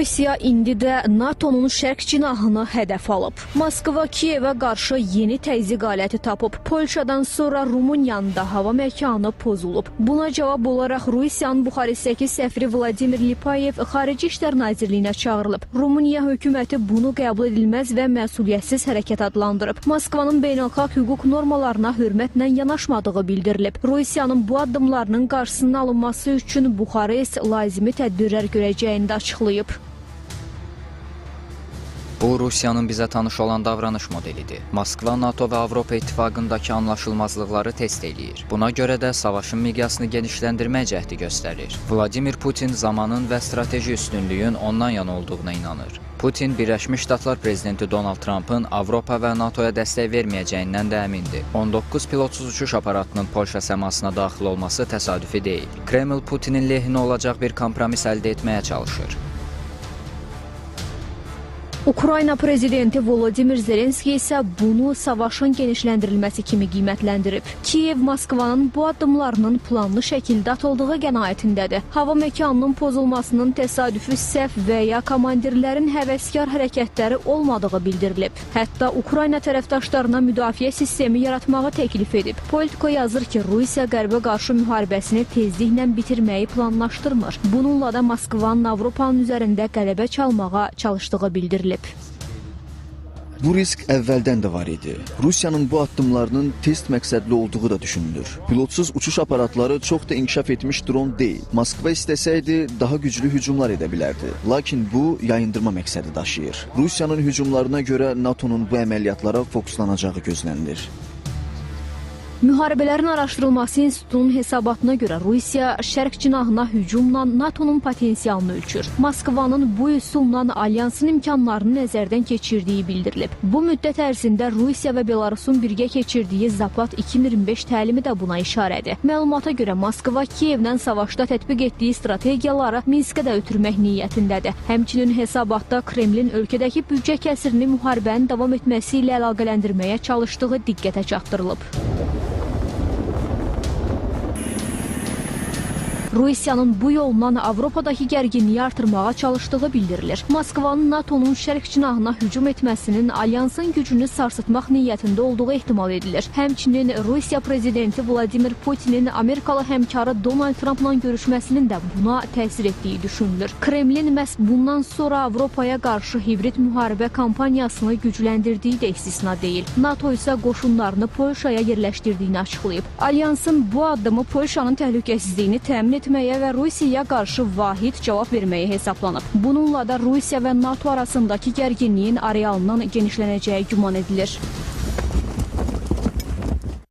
Rusiya indi də NATO-nun şərq cinahını hədəf alıb. Moskva Kiyevə qarşı yeni təzyiq aləti tapıb. Polşadan sonra Rumıniyanın da hava məkanı pozulub. Buna cavab olaraq Rusiyanın Buxarestdəki səfiri Vladimir Lipayev Xarici İşlər Nazirliyinə çağırılıb. Rumıniya hökuməti bunu qəbul edilməz və məsuliyyətsiz hərəkət adlandırıb. Moskvanın beynəlxalq hüquq normalarına hörmətlə yanaşmadığı bildirilib. Rusiyanın bu addımlarının qarşısının alınması üçün Buxarest lazımi tədbirlər görəcəyini də açıqlayıb. Bu, Rusiyanın bizə tanış olan davranış modelidir. Moskva, NATO və Avropa İttifaqındakı anlaşılmazlıqları test eləyir. Buna görə də savaşın miqyasını genişləndirmək cəhdi göstərir. Vladimir Putin zamanın və strateji üstünlüyün ondan yana olduğuna inanır. Putin, Birləşmiş Ştatlar prezidenti Donald Trumpın Avropa və NATOya dəstək verməyəcəyindən də əmindir. 19 pilotsuz uçuş aparatının Polşa səmasına daxil olması təsadüfi deyil. Kreml, Putinin lehinə olacaq bir kompromis əldə etməyə çalışır. Ukrayna prezidenti Volodimir Zelenski isə bunu savaşın genişləndirilməsi kimi qiymətləndirib. Kiyev Moskvanın bu addımlarının planlı şəkildə atıldığı qənaətindədir. Hava məkanının pozulmasının təsadüfi səhv və ya komandirlərin həvəskar hərəkətləri olmadığı bildirilib. Hətta Ukrayna tərəfdaşlarına müdafiə sistemi yaratmağı təklif edib. Politico yazır ki, Rusiya qərbə qarşı müharibəsini tezliklə bitirməyi planlaşdırmır. Bununla da Moskvanın Avropanın üzərində qələbə çalmağa çalışdığı bildirilib. Bu risk əvvəldən də var idi. Rusiyanın bu addımlarının test məqsədli olduğu da düşünülür. Pilotsuz uçuş aparatları çox da inkişaf etmiş dron deyil. Moskva istəsəydi daha güclü hücumlar edə bilərdi. Lakin bu yayındırma məqsədi daşıyır. Rusiyanın hücumlarına görə NATO'nun bu əməliyyatlara fokuslanacağı gözlənilir. Müharibələrin Araşdırılması İnstitutunun hesabatına görə Rusiya şərq cinahına hücumla NATO'nun potensialını ölçür. Moskvanın bu üsulla alyansın imkanlarını nəzərdən keçirdiyi bildirilib. Bu müddət ərzində Rusiya və Belarusun birgə keçirdiyi Zapad 2025 təlimi də buna işarədir. Məlumata görə Moskva Kiyevlə savaşda tətbiq etdiyi strategiyaları Minskə də ötürmək niyyətindədir. Həmçinin hesabatda Kremlin ölkədəki büdcə kəsirini müharibənin davam etməsi ilə əlaqələndirməyə çalışdığı diqqətə çatdırılıb. Rusiyanın bu yolla Avropadakı gərginliyi artırmağa çalışdığı bildirilir. Moskvanın NATO'nun şərq cinahına hücum etməsinin alyansın gücünü sarsıtmaq niyyətində olduğu ehtimal edilir. Həmçinin Rusiya prezidenti Vladimir Putinin Amerikalı həmkarı Donald Trumpla görüşməsinin də buna təsir etdiyi düşünülür. Kremlin məhz bundan sonra Avropaya qarşı hibrid müharibə kampaniyasını gücləndirdiyi də istisna deyil. NATO isə qoşunlarını Polşaya yerləşdirdiyini açıqlayıb. Alyansın bu addımı Polşanın təhlükəsizliyini təmin etməyə və Rusiyaya qarşı vahid cavab verməyə hesablanıb. Bununla da Rusiya və NATO arasındakı gərginliyin arealının genişlənəcəyi güman edilir.